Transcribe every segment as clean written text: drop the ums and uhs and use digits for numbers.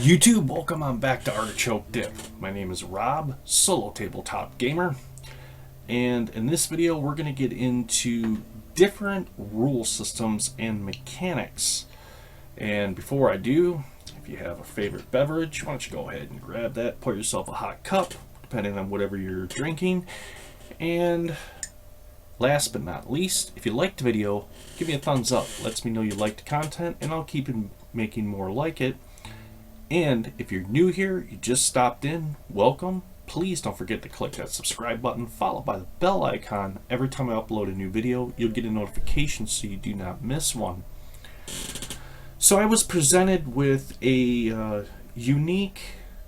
YouTube, welcome on back to Artichoke Dip. My name is Rob, solo tabletop gamer, and in this video we're going to get into different rule systems and mechanics. And before I do, if you have a favorite beverage, why don't you go ahead and grab that, pour yourself a hot cup, depending on whatever you're drinking. And last but not least, if you liked the video, give me a thumbs up. Lets me know you liked the content, and I'll keep making more like it. And if you're new here, you just stopped in, welcome. Please don't forget to click that subscribe button, followed by the bell icon. Every time I upload a new video, you'll get a notification so you do not miss one. So I was presented with a unique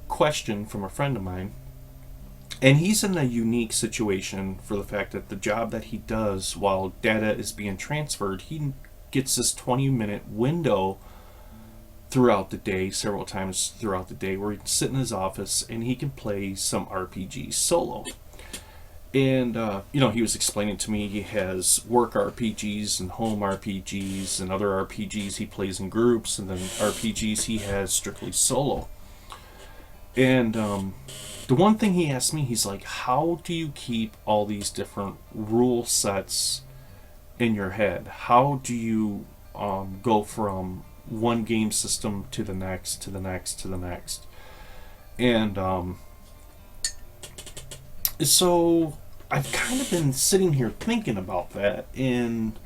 question from a friend of mine. And he's in a unique situation for the fact that the job that he does while data is being transferred, he gets this 20-minute window throughout the day, several times throughout the day, where he can sit in his office and he can play some RPGs solo. And he was explaining to me he has work RPGs and home RPGs and other RPGs he plays in groups, and then RPGs he has strictly solo. And the one thing he asked me, he's like, how do you keep all these different rule sets in your head? How do you go from one game system to the next, to the next, to the next? And so I've kind of been sitting here thinking about that, and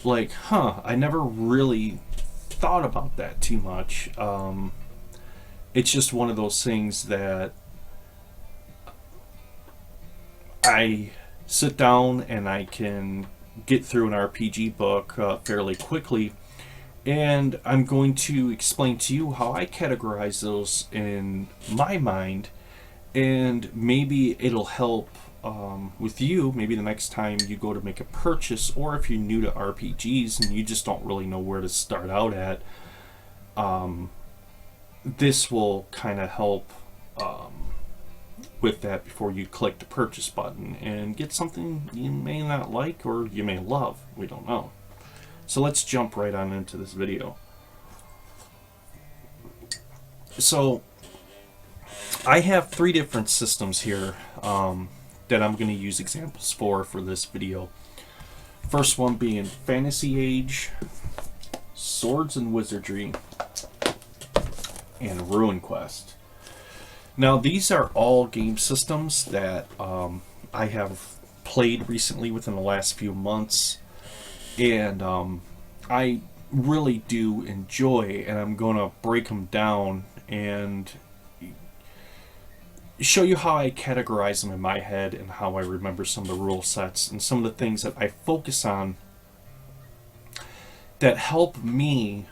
like, I never really thought about that too much. It's just one of those things that I sit down and I can get through an RPG book fairly quickly. And I'm going to explain to you how I categorize those in my mind, and maybe it'll help with you, maybe the next time you go to make a purchase, or if you're new to RPGs and you just don't really know where to start out at, this will kind of help with that before you click the purchase button and get something you may not like or you may love. We don't know. So let's jump right on into this video. So I have three different systems here that I'm going to use examples for this video. First one being Fantasy Age, Swords and Wizardry, and Runequest. Now these are all game systems that I have played recently within the last few months. And I really do enjoy, and I'm going to break them down and show you how I categorize them in my head and how I remember some of the rule sets and some of the things that I focus on that help me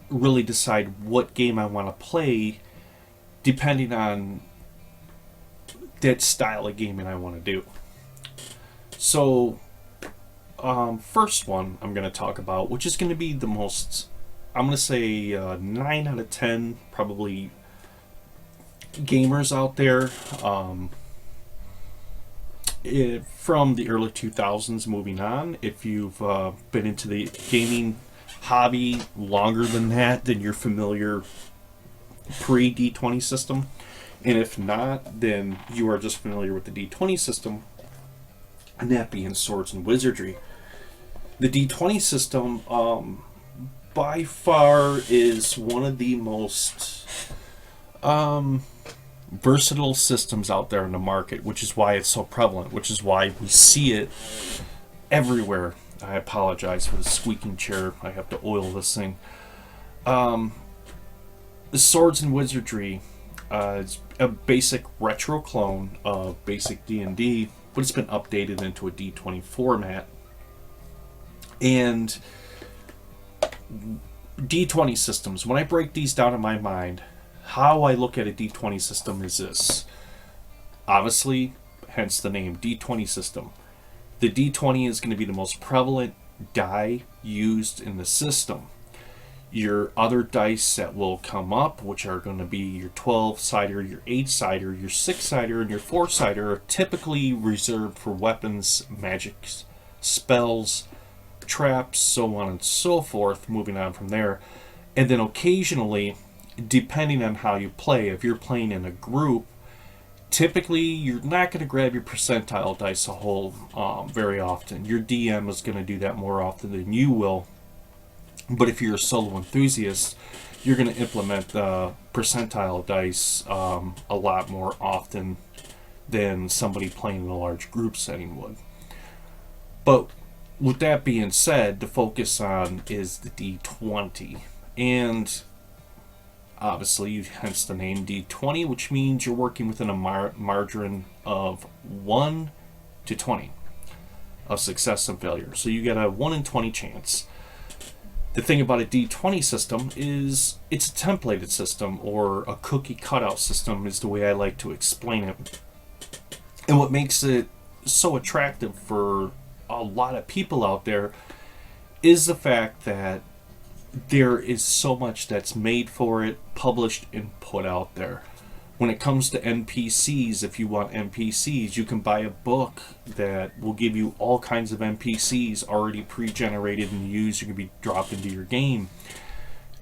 really decide what game I want to play depending on that style of gaming I want to do. So first one I'm going to talk about, which is going to be the most, I'm going to say 9 out of 10 probably gamers out there from the early 2000s moving on. If you've been into the gaming hobby longer than that, then you're familiar pre-D20 system. And if not, then you are just familiar with the D20 system, and that being Swords and Wizardry. The D20 system, by far, is one of the most versatile systems out there in the market, which is why it's so prevalent, which is why we see it everywhere. I apologize for the squeaking chair. I have to oil this thing. The Swords and Wizardry is a basic retro clone of basic D&D, but it's been updated into a D20 format. And D20 systems, when I break these down in my mind, how I look at a D20 system is this. Obviously, hence the name D20 system. The D20 is going to be the most prevalent die used in the system. Your other dice that will come up, which are going to be your 12-sider, your 8-sider, your 6-sider, and your 4-sider, are typically reserved for weapons, magic, spells, traps, so on and so forth, moving on from there. And then occasionally depending on how you play. If you're playing in a group, typically you're not going to grab your percentile dice a whole very often. Your DM is going to do that more often than you will. But if you're a solo enthusiast, you're going to implement the percentile dice a lot more often than somebody playing in a large group setting would. But with that being said, to focus on is the D20. And obviously, hence the name D20, which means you're working within a margin of 1 to 20 of success and failure. So you get a 1 in 20 chance. The thing about a D20 system is it's a templated system, or a cookie cutout system is the way I like to explain it. And what makes it so attractive for a lot of people out there is the fact that there is so much that's made for it, published, and put out there. When it comes to NPCs, if you want NPCs, you can buy a book that will give you all kinds of NPCs already pre-generated and used. You can be dropped into your game.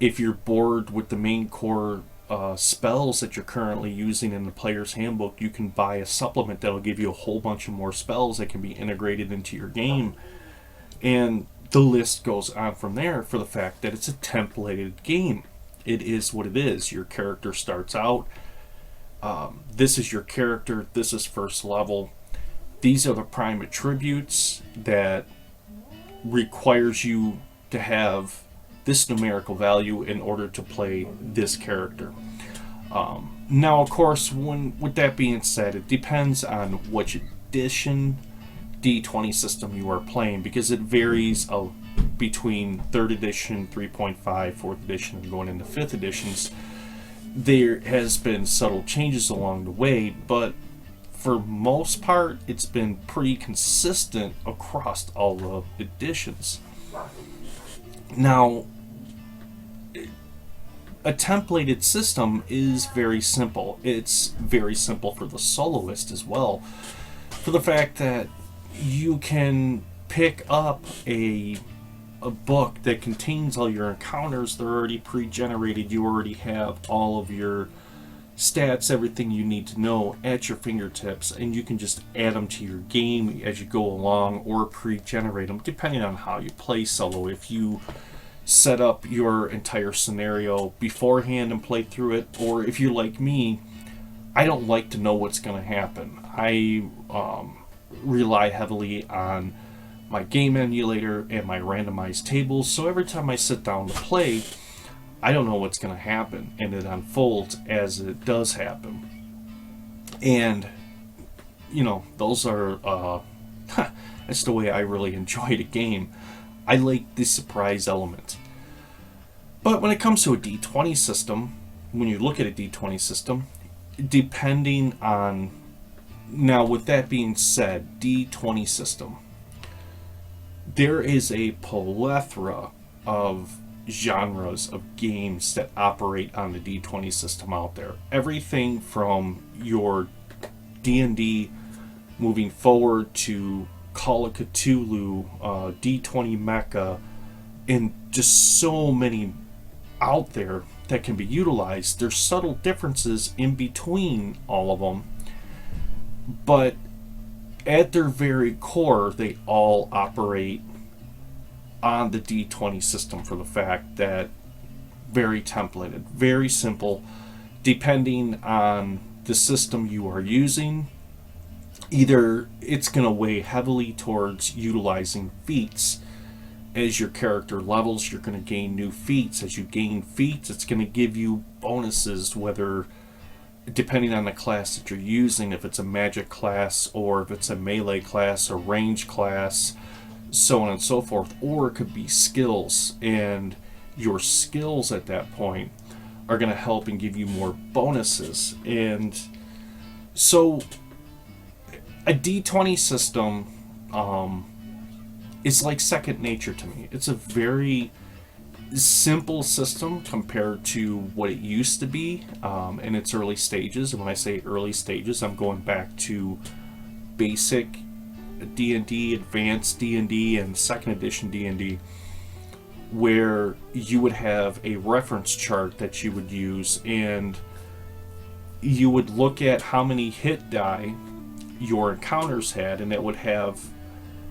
If you're bored with the main core spells that you're currently using in the player's handbook, you can buy a supplement that'll give you a whole bunch of more spells that can be integrated into your game. And the list goes on from there, for the fact that it's a templated game. It is what it is. Your character starts out. This is your character. This is first level. These are the prime attributes that requires you to have this numerical value in order to play this character. Now, of course, with that being said, it depends on which edition D20 system you are playing, because it varies between 3rd edition, 3.5, 4th edition, and going into 5th editions. There has been subtle changes along the way, but for most part, it's been pretty consistent across all the editions. Now, a templated system is very simple. It's very simple for the soloist as well, for the fact that you can pick up a book that contains all your encounters. They're already pre-generated. You already have all of your stats, everything you need to know at your fingertips, and you can just add them to your game as you go along, or pre-generate them depending on how you play solo. If you set up your entire scenario beforehand and play through it, or if you're like me, I don't like to know what's going to happen. I rely heavily on my game emulator and my randomized tables, so every time I sit down to play, I don't know what's going to happen, and it unfolds as it does happen. And those are that's the way I really enjoy the game. I like the surprise element. But when it comes to a D20 system, when you look at a D20 system, depending on... Now, with that being said, D20 system, there is a plethora of genres of games that operate on the D20 system out there. Everything from your D&D moving forward to Call of Cthulhu, D20 Mecha, and just so many out there that can be utilized. There's subtle differences in between all of them, but at their very core, they all operate on the D20 system, for the fact that very templated, very simple, depending on the system you are using. Either it's going to weigh heavily towards utilizing feats. As your character levels, you're going to gain new feats. As you gain feats, it's going to give you bonuses, whether depending on the class that you're using, if it's a magic class, or if it's a melee class, or range class, so on and so forth. Or it could be skills, and your skills at that point are going to help and give you more bonuses. And so a D20 system is like second nature to me. It's a very simple system compared to what it used to be in its early stages. And when I say early stages, I'm going back to basic D&D, advanced D&D, and second edition D&D. where you would have a reference chart that you would use, and you would look at how many hit die your encounters had, and it would have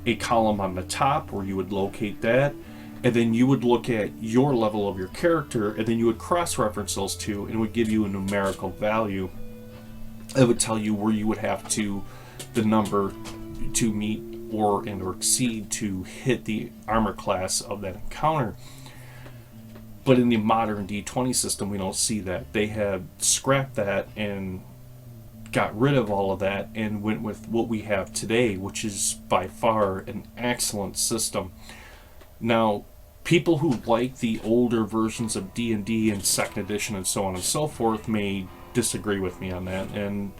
a column on the top where you would locate that, and then you would look at your level of your character, and then you would cross-reference those two, and it would give you a numerical value. It would tell you where you would have to, the number to meet or exceed to hit the armor class of that encounter. But in the modern D20 system, we don't see that. They have scrapped that and got rid of all of that and went with what we have today, which is by far an excellent system. Now, people who like the older versions of D&D and 2nd edition and so on and so forth may disagree with me on that, and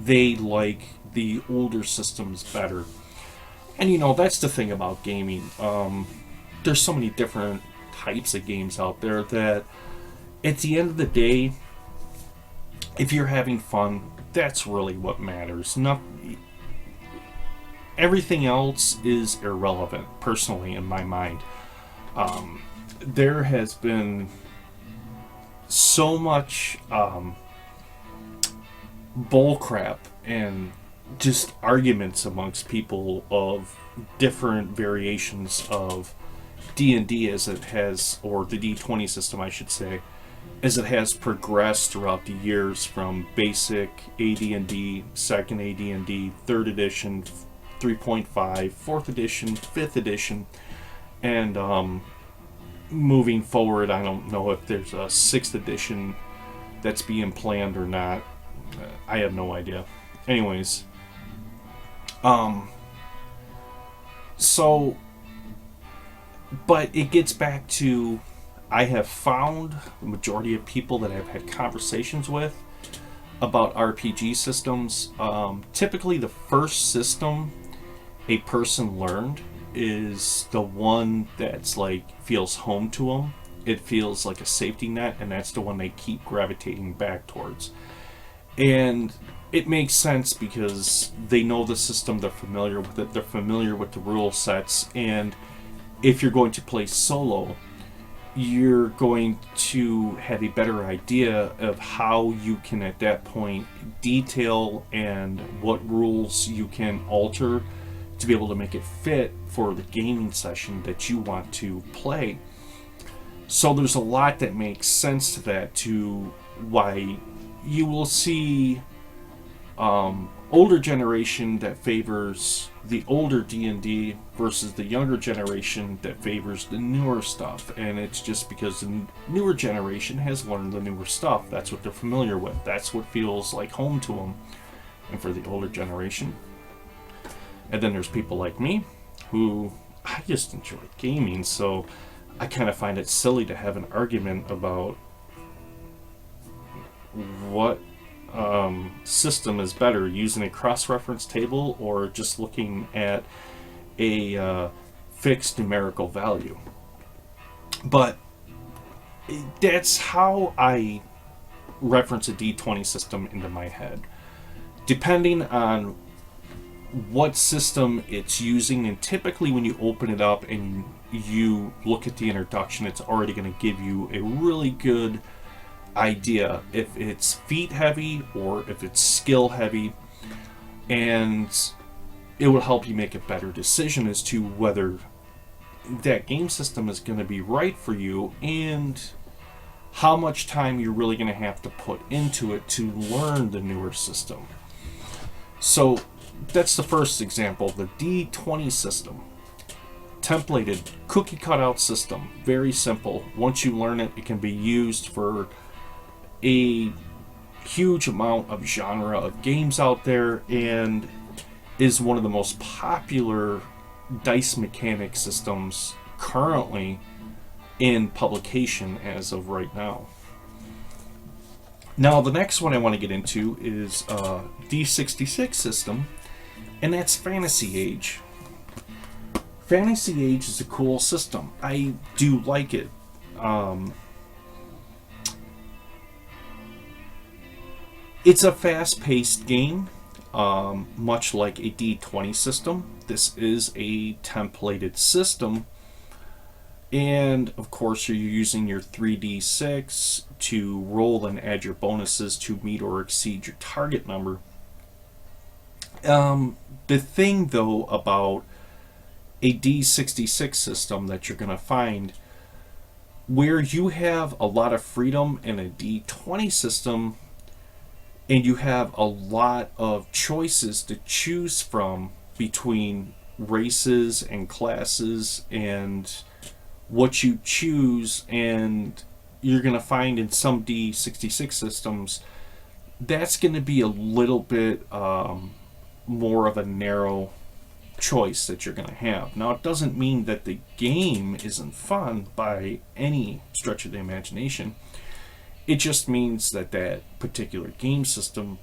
they like the older systems better. And you know, that's the thing about gaming. There's so many different types of games out there that at the end of the day, if you're having fun, that's really what matters. Everything else is irrelevant, personally, in my mind. There has been so much bullcrap and just arguments amongst people of different variations of D&D as it has, or the D20 system, I should say, as it has progressed throughout the years from basic AD&D, 2nd AD&D, 3rd edition, 3.5, 4th edition, 5th edition, and moving forward, I don't know if there's a 6th edition that's being planned or not. I have no idea. Anyways, but it gets back to, I have found the majority of people that I've had conversations with about RPG systems, typically the first system a person learned is the one that's like feels home to them. It feels like a safety net, and that's the one they keep gravitating back towards. And it makes sense because they know the system, they're familiar with it, they're familiar with the rule sets, and if you're going to play solo, you're going to have a better idea of how you can at that point detail and what rules you can alter to be able to make it fit for the gaming session that you want to play. So there's a lot that makes sense to that, to why you will see older generation that favors the older D&D versus the younger generation that favors the newer stuff. And it's just because the newer generation has learned the newer stuff. That's what they're familiar with. That's what feels like home to them. And for the older generation. And then there's people like me who, I just enjoy gaming, so I kind of find it silly to have an argument about what system is better, using a cross-reference table or just looking at a fixed numerical value. But that's how I reference a D20 system into my head. Depending on what system it's using, and typically when you open it up and you look at the introduction, it's already going to give you a really good idea if it's feat heavy or if it's skill heavy, and it will help you make a better decision as to whether that game system is going to be right for you and how much time you're really going to have to put into it to learn the newer system. So that's the first example, the D20 system. Templated, cookie cutout system, very simple. Once you learn it, it can be used for a huge amount of genre of games out there, and is one of the most popular dice mechanic systems currently in publication as of right now. Now the next one I want to get into is a D66 system, and that's Fantasy Age. Fantasy Age is a cool system. I do like it. It's a fast-paced game, much like a D20 system. This is a templated system, And of course, you're using your 3d6 to roll and add your bonuses to meet or exceed your target number. The thing, though, about a D66 system that you're going to find, where you have a lot of freedom in a D20 system, and you have a lot of choices to choose from between races and classes and what you choose, and you're going to find in some D66 systems that's going to be a little bit more of a narrow choice that you're going to have. Now, it doesn't mean that the game isn't fun by any stretch of the imagination. It just means that that particular game system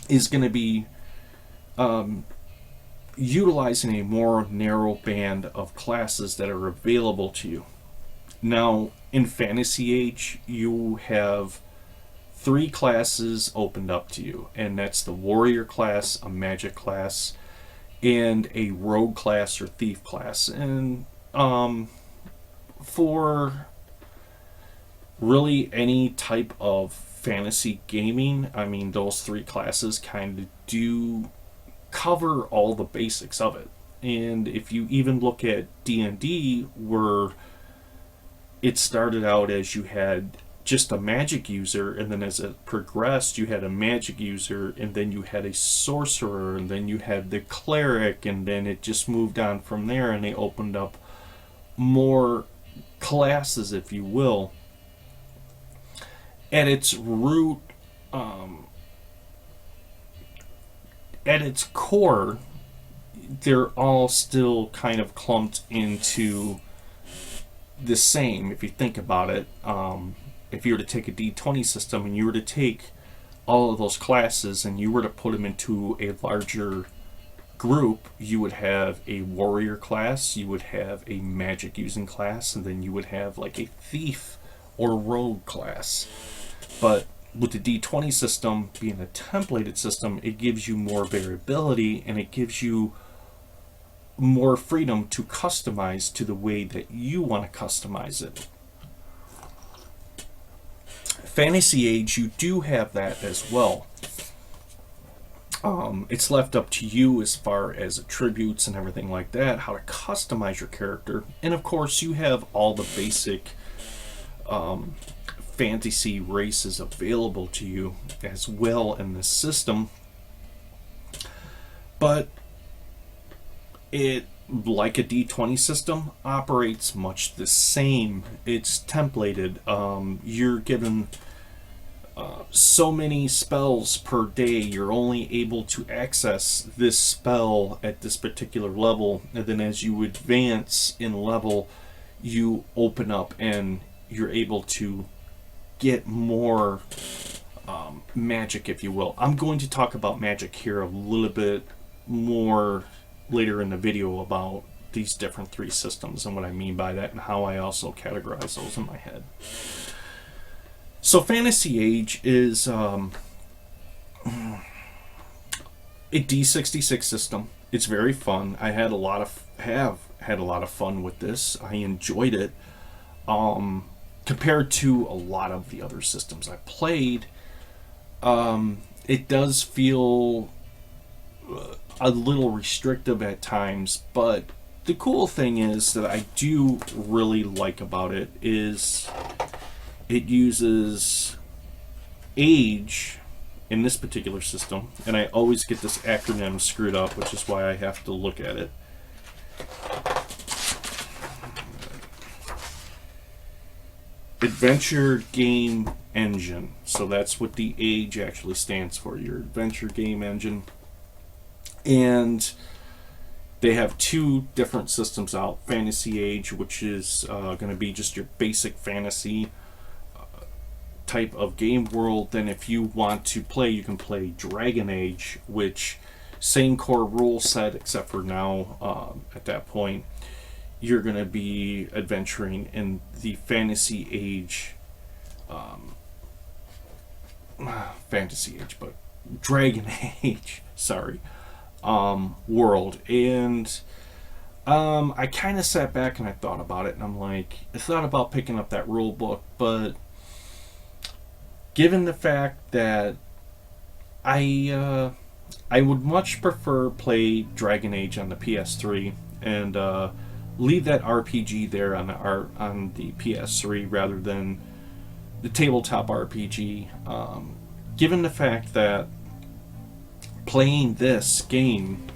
is going to be utilizing a more narrow band of classes that are available to you. Now, in Fantasy Age, you have 3 classes opened up to you, and that's the Warrior class, a Magic class, and a Rogue class or Thief class. And for really any type of fantasy gaming, I mean, those 3 classes kind of do cover all the basics of it. And if you even look at D&D, where it started out as you had just a magic user, and then as it progressed, you had a magic user, and then you had a sorcerer, and then you had the cleric, and then it just moved on from there, and they opened up more classes, if you will. At its root, at its core, they're all still kind of clumped into the same, if you think about it. If you were to take a D20 system and you were to take all of those classes and you were to put them into a larger group, you would have a warrior class, you would have a magic using class, and then you would have like a thief or rogue class. But with the D20 system being a templated system, it gives you more variability, and it gives you more freedom to customize to the way that you want to customize it. Fantasy Age, you do have that as well. It's left up to you as far as attributes and everything like that, how to customize your character. And of course, you have all the basic fantasy races available to you as well in this system. But it, like a D20 system, operates much the same. It's templated. You're given so many spells per day. You're only able to access this spell at this particular level, and then as you advance in level, you open up and you're able to get more magic, if you will. I'm going to talk about magic here a little bit more later in the video about these different 3 systems and what I mean by that, and how I also categorize those in my head. So Fantasy Age is a D66 system. It's very fun. I had a lot of fun with this. I enjoyed it. Compared to a lot of the other systems I played, it does feel a little restrictive at times, but the cool thing is that I do really like about it is it uses age in this particular system, and I always get this acronym screwed up, which is why I have to look at it. Adventure Game Engine. So that's what the age actually stands for, your Adventure Game Engine. And they have 2 different systems out. Fantasy Age, which is going to be just your basic fantasy type of game world. Then if you want to play, you can play Dragon Age, which same core rule set, except for now at that point you're going to be adventuring in the Fantasy Age but Dragon Age, sorry, world. And I kind of sat back and I thought about it, and I'm like, I thought about picking up that rule book, but given the fact that I would much prefer play Dragon Age on the PS3 and leave that RPG there on the PS3 rather than the tabletop RPG. Given the fact that playing this game,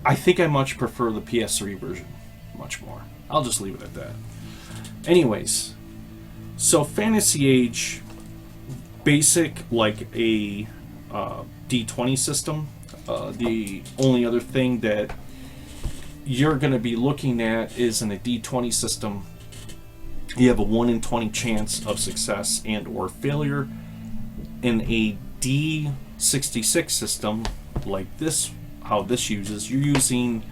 I think I much prefer the PS3 version much more. I'll just leave it at that. Anyways, so Fantasy Age, basic like a D20 system. The only other thing that you're going to be looking at is in a D20 system, you have a 1 in 20 chance of success and or failure. In a D66 system, like this, how this uses, you're using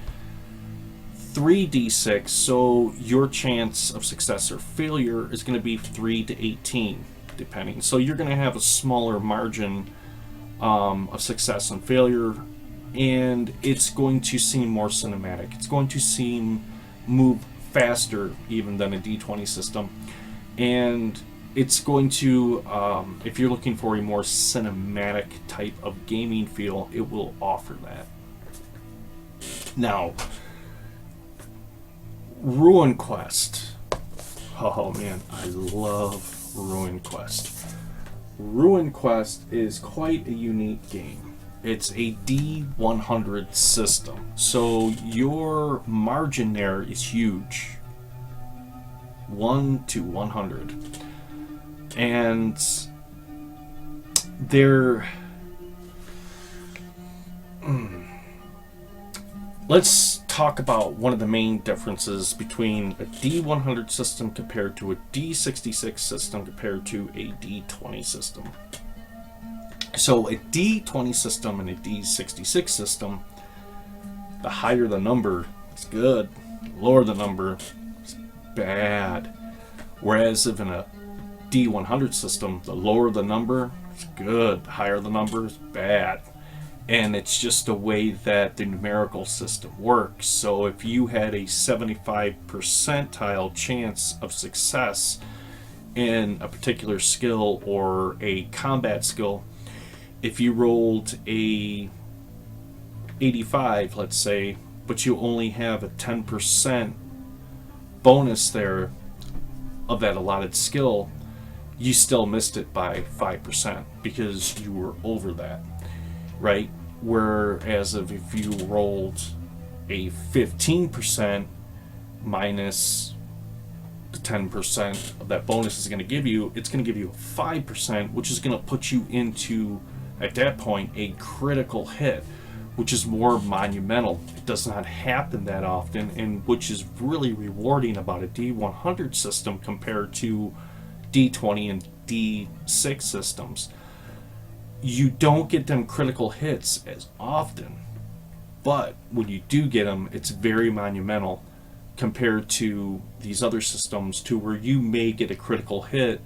3d6, so your chance of success or failure is going to be 3 to 18, depending. So you're going to have a smaller margin of success and failure, and it's going to seem more cinematic. It's going to move faster even than a D20 system, and it's going to, if you're looking for a more cinematic type of gaming feel, it will offer that. Now, Runequest. Oh man, I love Runequest. Runequest is quite a unique game. It's a D100 system, so your margin there is huge. 1 to 100. And they're... Let's talk about one of the main differences between a D100 system compared to a D66 system compared to a D20 system. So a D20 system and a D66 system, the higher the number, it's good. The lower the number, it's bad. Whereas if in a D100 system, the lower the number, it's good. The higher the number, it's bad. And it's just the way that the numerical system works. So if you had a 75 percentile chance of success in a particular skill or a combat skill, if you rolled a 85, let's say, but you only have a 10% bonus there of that allotted skill, you still missed it by 5% because you were over that. Right? Whereas if you rolled a 15% minus the 10% of that bonus is going to give you, it's going to give you a 5%, which is going to put you into, at that point, a critical hit, which is more monumental. It does not happen that often, and which is really rewarding about a D100 system compared to D20 and D6 systems. You don't get them critical hits as often, but when you do get them, it's very monumental compared to these other systems, to where you may get a critical hit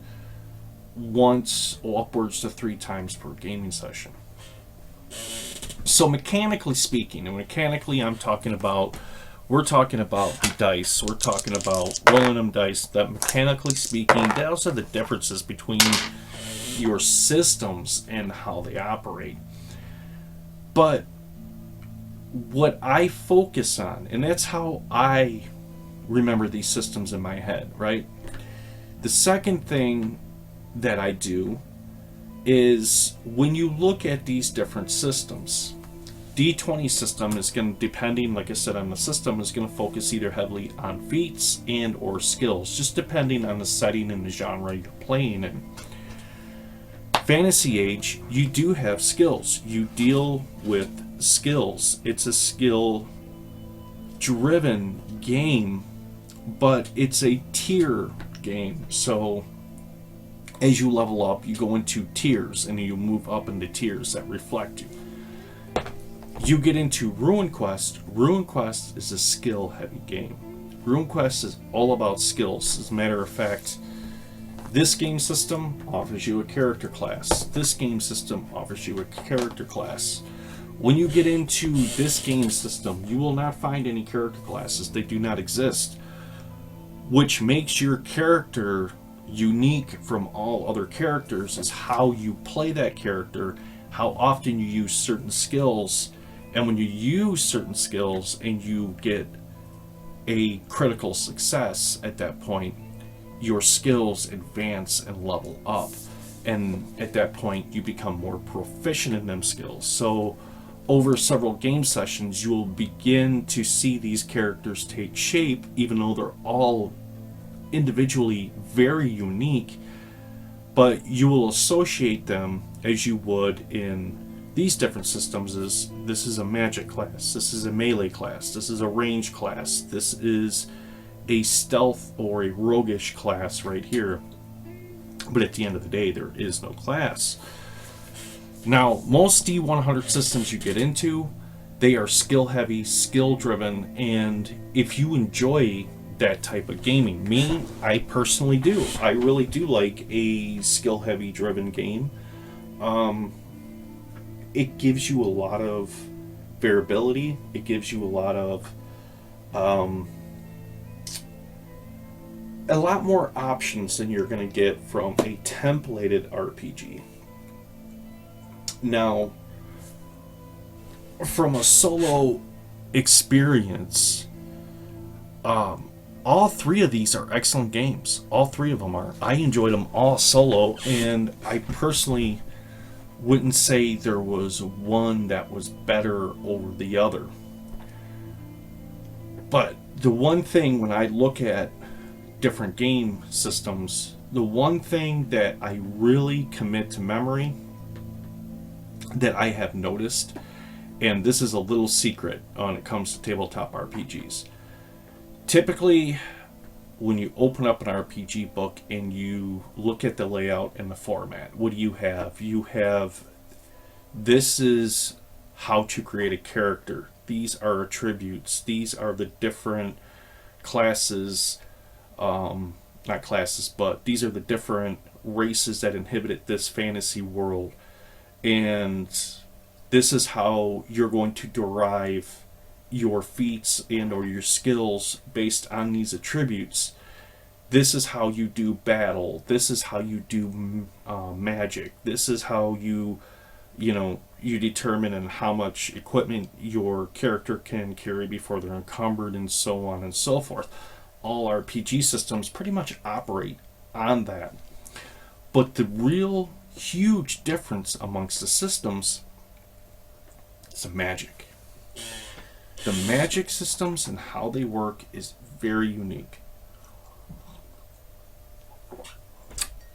once or upwards to 3 times per gaming session. So mechanically speaking, and mechanically we're talking about the dice, we're talking about rolling them dice, that mechanically speaking, those are the differences between your systems and how they operate. But what I focus on, and that's how I remember these systems in my head, right? The second thing that I do is, when you look at these different systems, D20 system is going to, depending, like I said, on the system, is going to focus either heavily on feats and or skills, just depending on the setting and the genre you're playing in. Fantasy Age, you do have skills. You deal with skills. It's a skill-driven game, but it's a tier game. So as you level up, you go into tiers, and you move up into tiers that reflect you. You get into Runequest. Runequest is a skill-heavy game. Runequest is all about skills. As a matter of fact, This game system offers you a character class. This game system offers you a character class. When you get into this game system, you will not find any character classes. They do not exist, which makes your character unique from all other characters is how you play that character, how often you use certain skills, and when you use certain skills and you get a critical success at that point, your skills advance and level up, and at that point you become more proficient in them skills. So over several game sessions you will begin to see these characters take shape, even though they're all individually very unique, but you will associate them as you would in these different systems. As this is a magic class, this is a melee class, this is a range class, this is a stealth or a roguish class right here. But at the end of the day, there is no class. Now, most D100 systems you get into, they are skill heavy, skill driven, and if you enjoy that type of gaming, me, I personally do. I really do like a skill heavy driven game. It gives you a lot of variability. It gives you a lot more options than you're going to get from a templated RPG. Now, from a solo experience, all three of these are excellent games. All three of them are. I enjoyed them all solo, and I personally wouldn't say there was one that was better over the other. But the one thing when I look at different game systems, the one thing that I really commit to memory that I have noticed, and this is a little secret when it comes to tabletop RPGs. Typically, when you open up an RPG book and you look at the layout and the format, what do you have? You have, this is how to create a character. These are attributes. These are the different classes, not classes, but these are the different races that inhabited this fantasy world. And this is how you're going to derive your feats and or your skills based on these attributes. This is how you do battle. This is how you do magic. This is how you determine and how much equipment your character can carry before they're encumbered, and so on and so forth. All RPG systems pretty much operate on that. But the real huge difference amongst the systems is the magic. The magic systems and how they work is very unique.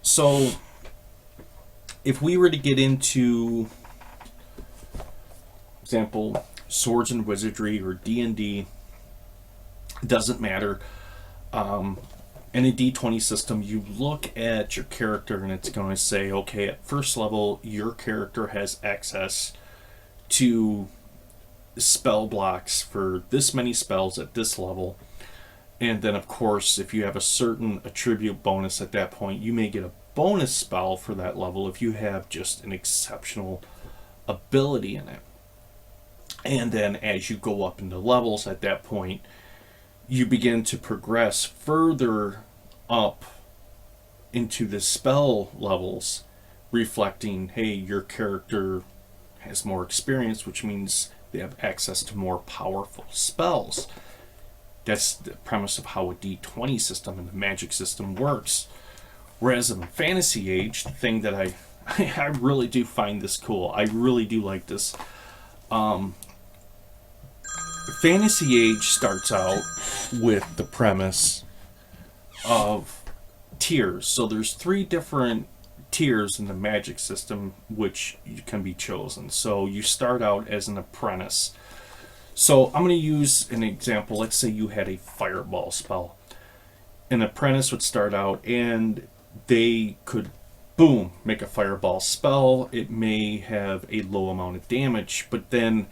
So, if we were to get into, for example, Swords and Wizardry or D&D, it doesn't matter. In a D20 system, you look at your character and it's going to say, okay, at first level, your character has access to spell blocks for this many spells at this level. And then, of course, if you have a certain attribute bonus at that point, you may get a bonus spell for that level if you have just an exceptional ability in it. And then as you go up into levels at that point, you begin to progress further up into the spell levels, reflecting, hey, your character has more experience, which means they have access to more powerful spells. That's the premise of how a D20 system and the magic system works. Whereas in the fantasy age, the thing that I really do find this cool, I really do like this. Fantasy age starts out with the premise of tiers. So there's 3 different tiers in the magic system which you can be chosen. So you start out as an apprentice. So I'm going to use an example. Let's say you had a fireball spell. An apprentice would start out and they could, boom, make a fireball spell. It may have a low amount of damage, but then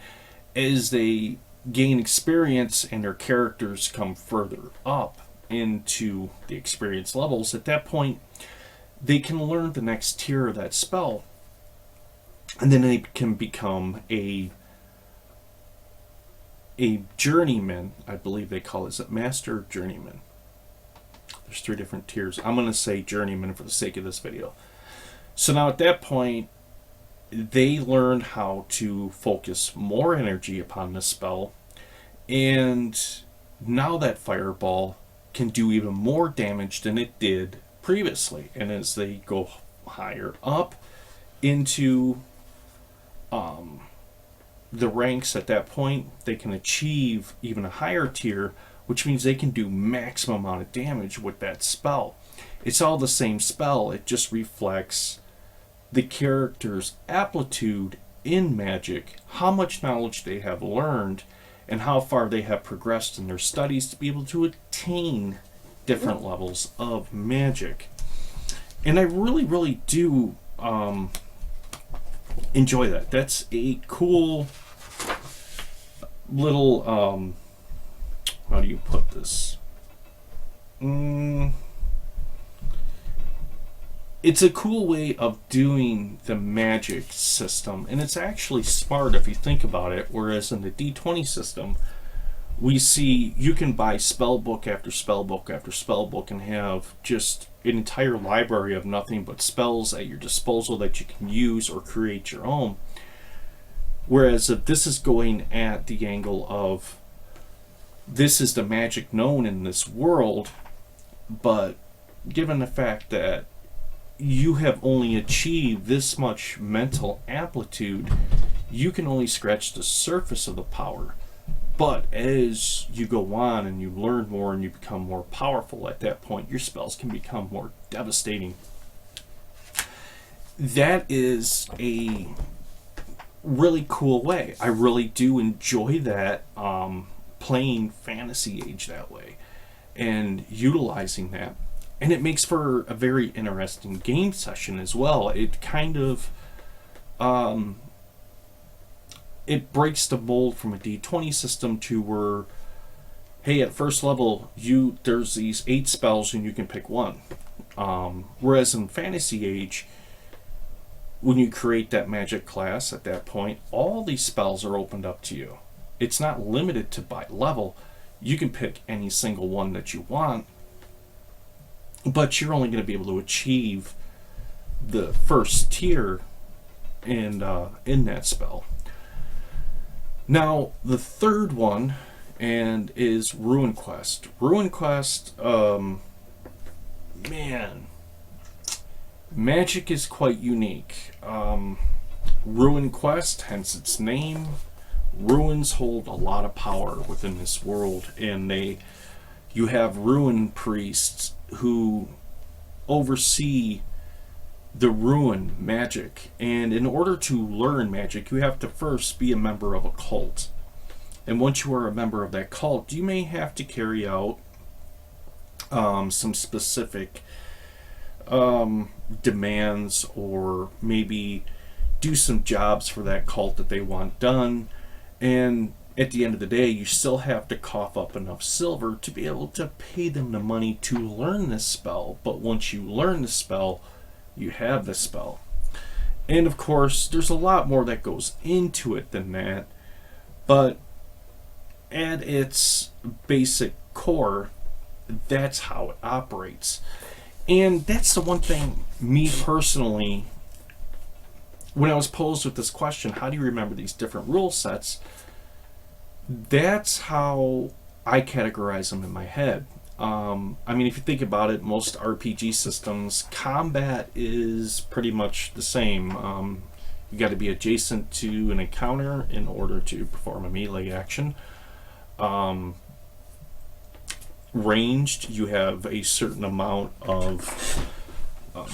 as they gain experience and their characters come further up into the experience levels, at that point they can learn the next tier of that spell, and then they can become a journeyman, I believe they call it. Is it master, journeyman? There's 3 different tiers. I'm going to say journeyman for the sake of this video. So now at that point, they learn how to focus more energy upon the spell, and now that fireball can do even more damage than it did previously. And as they go higher up into the ranks at that point, they can achieve even a higher tier, which means they can do maximum amount of damage with that spell. It's all the same spell, it just reflects the character's aptitude in magic, how much knowledge they have learned, and how far they have progressed in their studies to be able to attain different levels of magic. And I really do enjoy that. That's a cool little how do you put this? It's a cool way of doing the magic system, and it's actually smart if you think about it. Whereas in the D20 system, we see you can buy spell book after spell book after spell book and have just an entire library of nothing but spells at your disposal that you can use or create your own. Whereas if this is going at the angle of this is the magic known in this world, but given the fact that you have only achieved this much mental amplitude, you can only scratch the surface of the power. But as you go on and you learn more and you become more powerful, at that point your spells can become more devastating. That is a really cool way. I really do enjoy that, playing Fantasy Age that way and utilizing that. And it makes for a very interesting game session as well. It kind of it breaks the mold from a D20 system to where, hey, at first level there's these 8 spells and you can pick one. Whereas in Fantasy Age, when you create that magic class at that point, all these spells are opened up to you. It's not limited to by level. You can pick any single one that you want, but you're only going to be able to achieve the first tier in that spell. Now, the third one is Runequest. Runequest, man, magic is quite unique. Runequest, hence its name, runes hold a lot of power within this world, and you have rune priests who oversee the rune magic, and in order to learn magic you have to first be a member of a cult, and once you are a member of that cult you may have to carry out some specific demands, or maybe do some jobs for that cult that they want done, and at the end of the day you still have to cough up enough silver to be able to pay them the money to learn this spell. But once you learn the spell, you have the spell. And of course there's a lot more that goes into it than that, but at its basic core, that's how it operates. And that's the one thing, me personally, when I was posed with this question, how do you remember these different rule sets, that's how I categorize them in my head. I mean, if you think about it, most RPG systems, combat is pretty much the same. You got to be adjacent to an encounter in order to perform a melee action. Ranged, you have a certain amount of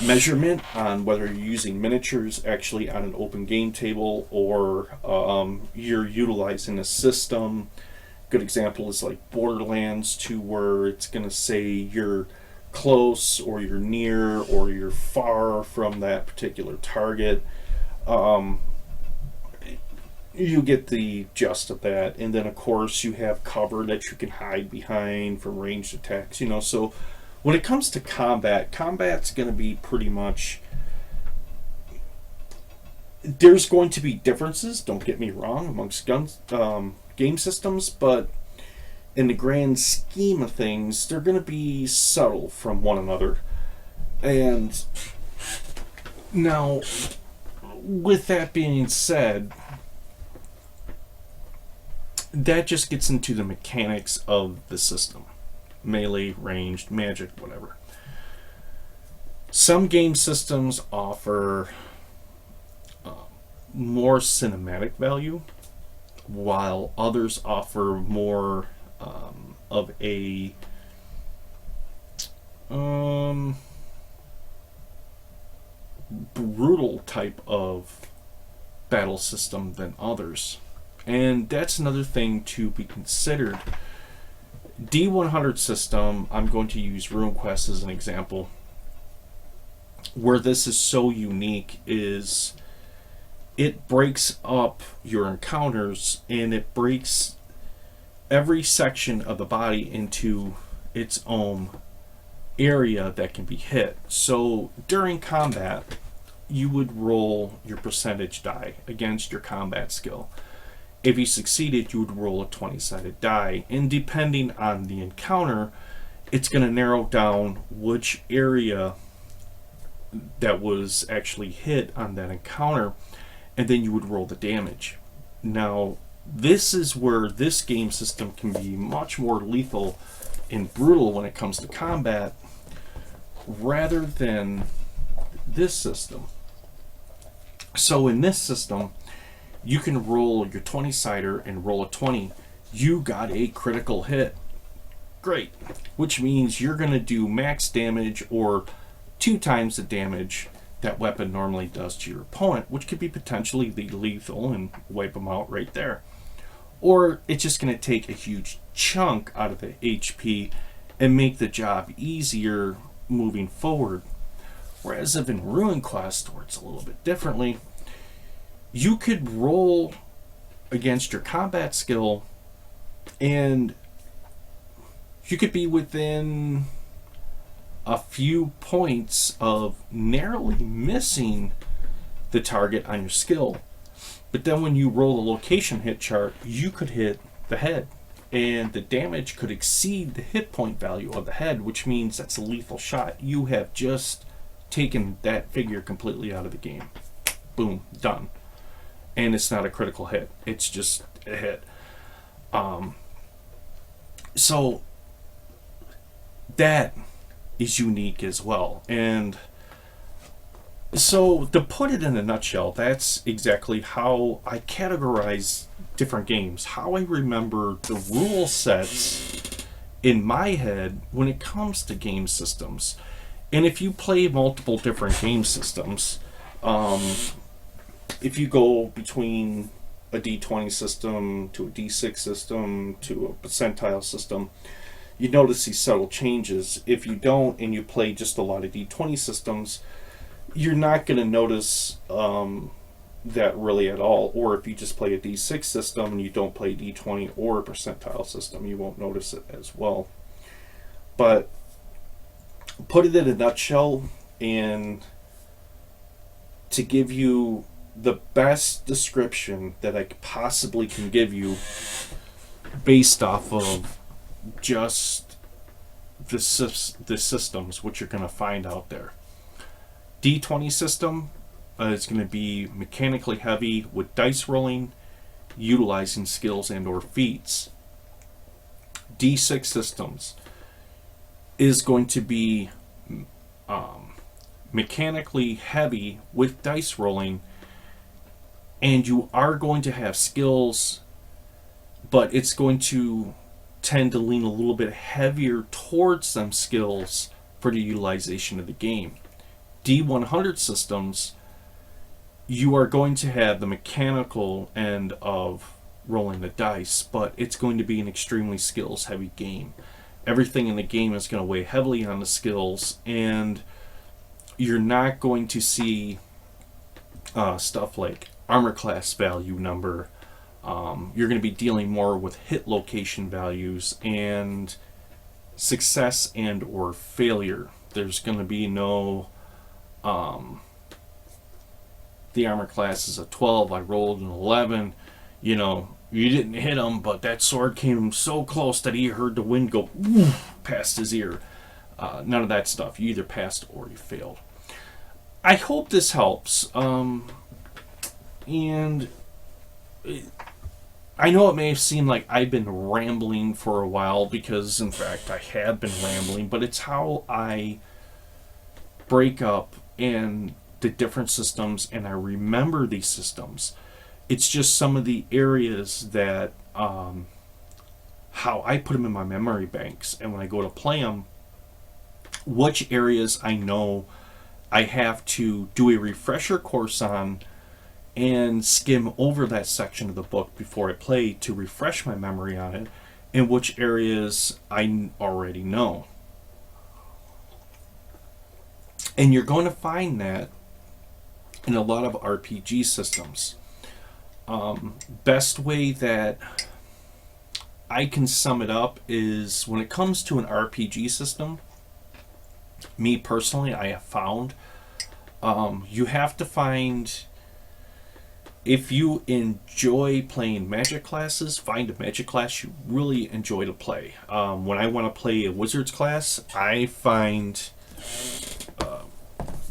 measurement on whether you're using miniatures actually on an open game table, or you're utilizing a system. Good example is like Borderlands 2, where it's going to say you're close or you're near or you're far from that particular target. You get the gist of that. And then of course you have cover that you can hide behind from ranged attacks, so When it comes to combat, combat's going to be pretty much. There's going to be differences, don't get me wrong, amongst game systems, but in the grand scheme of things, they're going to be subtle from one another. And now, with that being said, that just gets into the mechanics of the system. Melee, ranged, magic, whatever. Some game systems offer more cinematic value, while others offer more of a brutal type of battle system than others. And that's another thing to be considered. D100 system, I'm going to use Runequest as an example. Where this is so unique is it breaks up your encounters, and it breaks every section of the body into its own area that can be hit. So during combat, you would roll your percentage die against your combat skill. If you succeeded, you would roll a 20-sided die, and depending on the encounter, it's going to narrow down which area that was actually hit on that encounter, and then you would roll the damage. Now, this is where this game system can be much more lethal and brutal when it comes to combat, rather than this system. So in this system, you can roll your 20-sider and roll a 20. You got a critical hit. Great. Which means you're going to do max damage, or 2 times the damage that weapon normally does to your opponent, which could be potentially lethal and wipe them out right there. Or it's just going to take a huge chunk out of the HP and make the job easier moving forward. Whereas if in Runequest, where it's a little bit differently, you could roll against your combat skill, and you could be within a few points of narrowly missing the target on your skill. But then when you roll a location hit chart, you could hit the head, and the damage could exceed the hit point value of the head, which means that's a lethal shot. You have just taken that figure completely out of the game. Boom, done. And it's not a critical hit, it's just a hit. So that is unique as well. And so to put it in a nutshell, that's exactly how I categorize different games, how I remember the rule sets in my head when it comes to game systems. And if you play multiple different game systems, if you go between a D20 system to a D6 system to a percentile system, you notice these subtle changes. If you don't, and you play just a lot of D20 systems, you're not going to notice that really at all. Or if you just play a D6 system and you don't play D20 or a percentile system, you won't notice it as well. But put it in a nutshell, and to give you the best description that I possibly can give you based off of just the systems which you're going to find out there. D20 system is going to be mechanically heavy with dice rolling, utilizing skills and or feats. D6 systems is going to be mechanically heavy with dice rolling, and you are going to have skills, but it's going to tend to lean a little bit heavier towards them skills for the utilization of the game. D100 systems, you are going to have the mechanical end of rolling the dice, but it's going to be an extremely skills heavy game. Everything in the game is going to weigh heavily on the skills, and you're not going to see stuff like armor class value number. You're going to be dealing more with hit location values and success and or failure. There's going to be no the armor class is a 12, I rolled an 11, you know, you didn't hit him, but that sword came so close that he heard the wind go past his ear. None of that stuff. You either passed or you failed. I hope this helps. And I know it may have seemed like I've been rambling for a while, because in fact I have been rambling, but it's how I break up and the different systems, and I remember these systems. It's just some of the areas that how I put them in my memory banks, and when I go to play them, which areas I know I have to do a refresher course on and skim over that section of the book before I play to refresh my memory on it, and which areas I already know. And you're going to find that in a lot of RPG systems. Best way that I can sum it up is, when it comes to an RPG system, me personally, I have found you have to find, if you enjoy playing magic classes, find a magic class you really enjoy to play. When I want to play a wizard's class, I find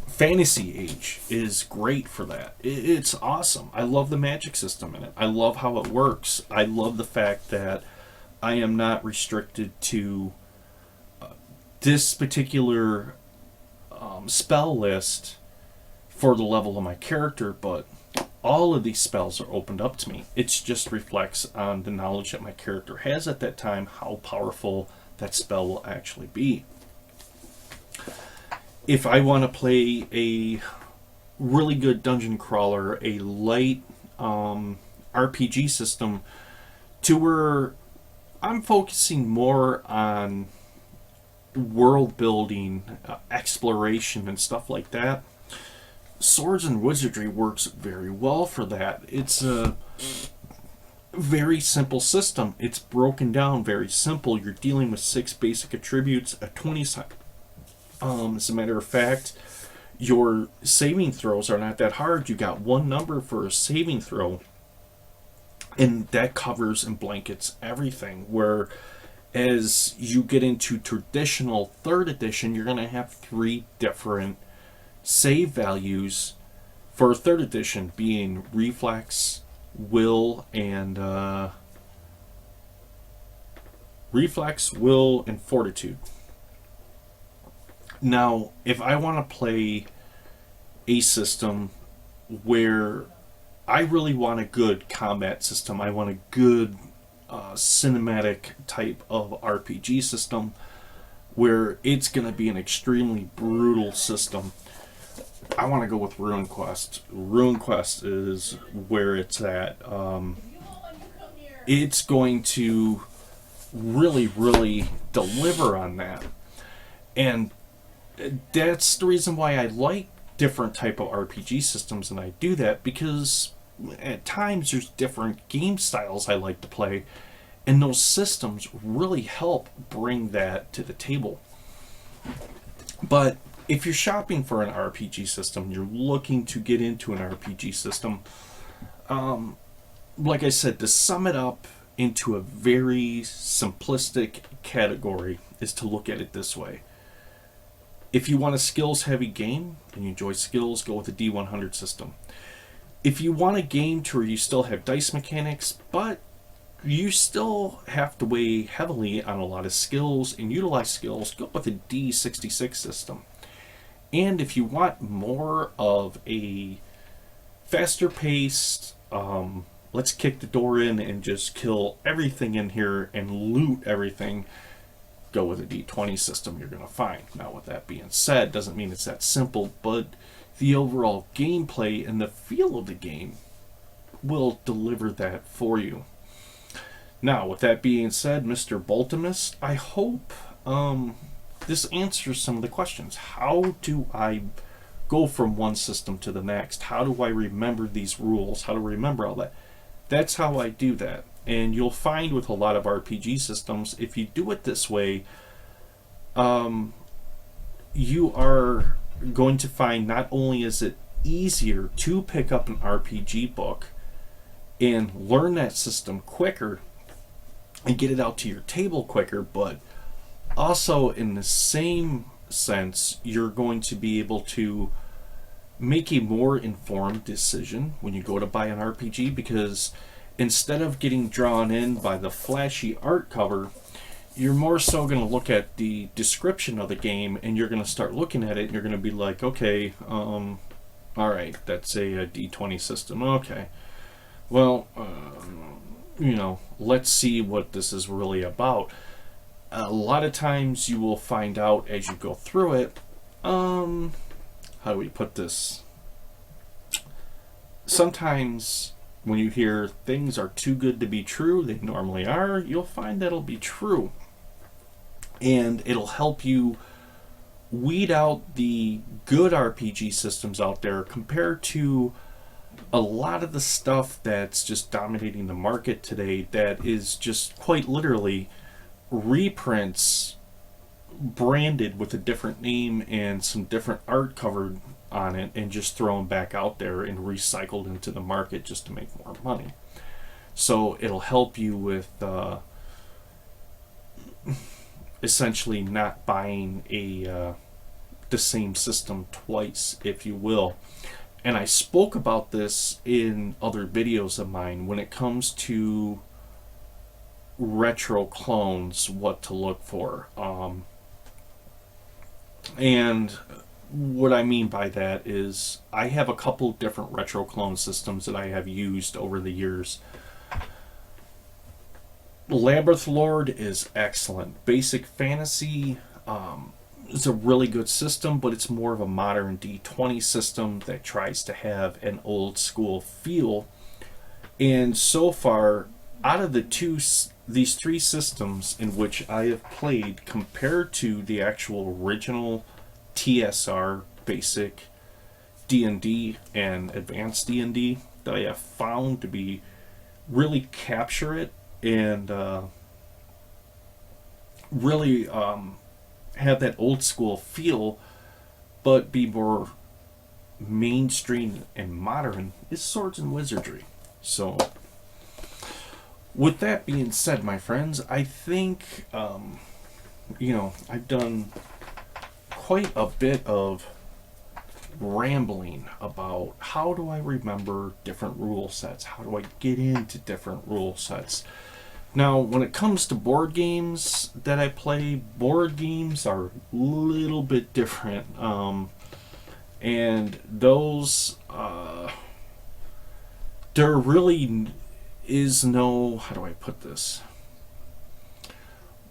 Fantasy Age is great for that. It's awesome. I love the magic system in it. I love how it works. I love the fact that I am not restricted to this particular spell list for the level of my character, but all of these spells are opened up to me. It just reflects on the knowledge that my character has at that time, how powerful that spell will actually be. If I want to play a really good dungeon crawler, a light RPG system, to where I'm focusing more on world building, exploration, and stuff like that, Swords and Wizardry works very well for that. It's a very simple system. It's broken down very simple. You're dealing with 6 basic attributes, a 20 side. As a matter of fact, your saving throws are not that hard. You got one number for a saving throw, and that covers and blankets everything. Where as you get into traditional 3rd edition, you're going to have 3 different save values for 3rd edition, being reflex, will, and fortitude. Now, if I want to play a system where I really want a good combat system, I want a good cinematic type of RPG system where it's going to be an extremely brutal system, I want to go with Runequest. Runequest is where it's at. It's going to really, really deliver on that. And that's the reason why I like different type of RPG systems, and I do that because at times there's different game styles I like to play, and those systems really help bring that to the table. But if you're shopping for an RPG system, you're looking to get into an RPG system, like I said, to sum it up into a very simplistic category is to look at it this way. If you want a skills-heavy game and you enjoy skills, go with the D100 system. If you want a game to where you still have dice mechanics, but you still have to weigh heavily on a lot of skills and utilize skills, go with the D66 system. And if you want more of a faster paced, let's kick the door in and just kill everything in here and loot everything, go with a D20 system you're going to find. Now, with that being said, doesn't mean it's that simple, but the overall gameplay and the feel of the game will deliver that for you. Now, with that being said, Mr. Boltiss, I hope this answers some of the questions. How do I go from one system to the next? How do I remember these rules? How do I remember all that? That's how I do that. And you'll find with a lot of RPG systems, if you do it this way, you are going to find not only is it easier to pick up an RPG book and learn that system quicker and get it out to your table quicker, but also in the same sense, you're going to be able to make a more informed decision when you go to buy an RPG, because instead of getting drawn in by the flashy art cover, you're more so going to look at the description of the game, and you're going to start looking at it and you're going to be like, okay, all right, that's a D20 system. Okay, well, let's see what this is really about. A lot of times you will find out as you go through it, how do we put this? Sometimes when you hear things are too good to be true, they normally are, you'll find that'll be true. And it'll help you weed out the good RPG systems out there compared to a lot of the stuff that's just dominating the market today that is just quite literally reprints branded with a different name and some different art covered on it and just thrown back out there and recycled into the market just to make more money. So it'll help you with essentially not buying the same system twice, if you will. And I spoke about this in other videos of mine when it comes to retro clones, what to look for. And what I mean by that is I have a couple different retro clone systems that I have used over the years. Labyrinth Lord is excellent. Basic Fantasy is a really good system, but it's more of a modern D20 system that tries to have an old school feel. And so far, out of these three systems in which I have played, compared to the actual original TSR, basic D&D, and advanced D&D, that I have found to be really capture it and really have that old school feel, but be more mainstream and modern, is Swords and Wizardry. So, with that being said, my friends, I think, I've done quite a bit of rambling about how do I remember different rule sets, how do I get into different rule sets. Now, when it comes to board games that I play, board games are a little bit different. And those, there really is no, how do I put this?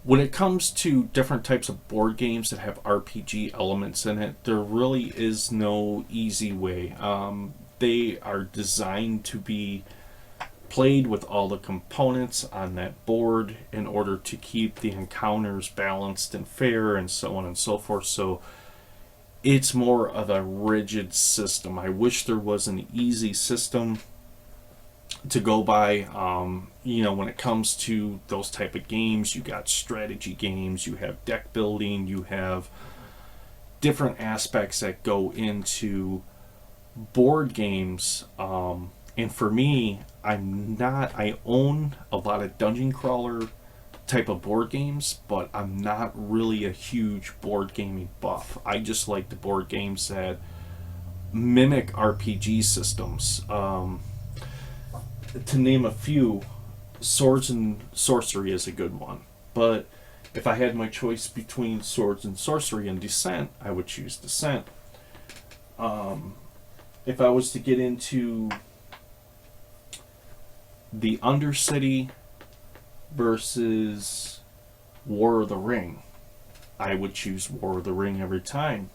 When it comes to different types of board games that have RPG elements in it, there really is no easy way. They are designed to be played with all the components on that board in order to keep the encounters balanced and fair and so on and so forth. So it's more of a rigid system. I wish there was an easy system to go by. When it comes to those type of games, you got strategy games, you have deck building, you have different aspects that go into board games. And for me, I own a lot of dungeon crawler type of board games, but I'm not really a huge board gaming buff. I just like the board games that mimic RPG systems. To name a few, Swords and Sorcery is a good one. But if I had my choice between Swords and Sorcery and Descent, I would choose Descent. If I was to get into the Undercity versus War of the Ring, I would choose War of the Ring every time.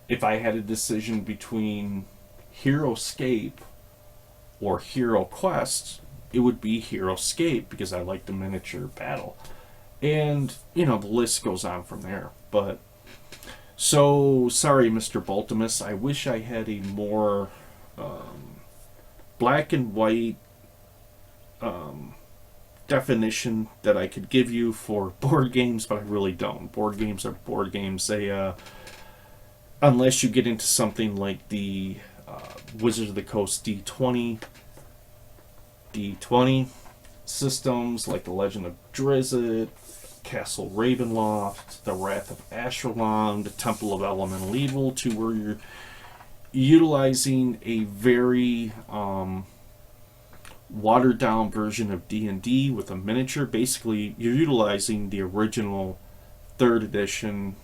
If I had a decision between Heroescape or Hero Quest, it would be Heroescape because I like the miniature battle. And, the list goes on from there. But, so, sorry, Mr. Boltiss, I wish I had a more black and white definition that I could give you for board games, but I really don't. Board games are board games. They, unless you get into something like the Wizards of the Coast D20 systems, like the Legend of Drizzt, Castle Ravenloft, the Wrath of Asherlon, the Temple of Elemental Evil, to where you're utilizing a very watered down version of D&D with a miniature. Basically, you're utilizing the original 3rd edition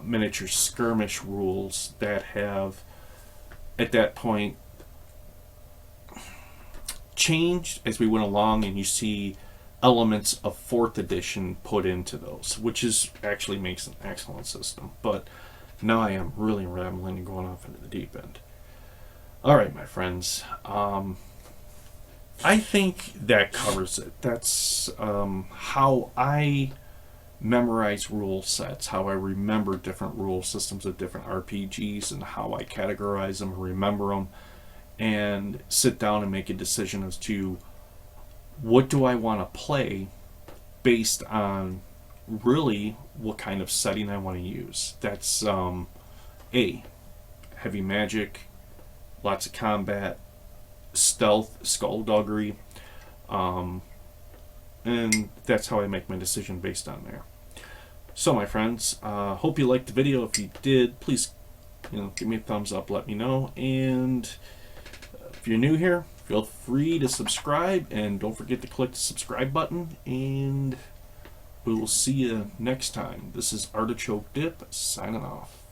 miniature skirmish rules that have, at that point, changed as we went along, and you see elements of 4th edition put into those, which is actually makes an excellent system. But now I am really rambling and going off into the deep end. Alright, my friends, I think that covers it. That's how I memorize rule sets, how I remember different rule systems of different RPGs, and how I categorize them, remember them, and sit down and make a decision as to what do I want to play based on really what kind of setting I want to use. That's heavy magic, lots of combat, stealth, skullduggery, and that's how I make my decision based on there. So, my friends, hope you liked the video. If you did, please, give me a thumbs up, let me know, and if you're new here, feel free to subscribe, and don't forget to click the subscribe button, and we will see you next time. This is Artichoke Dip, signing off.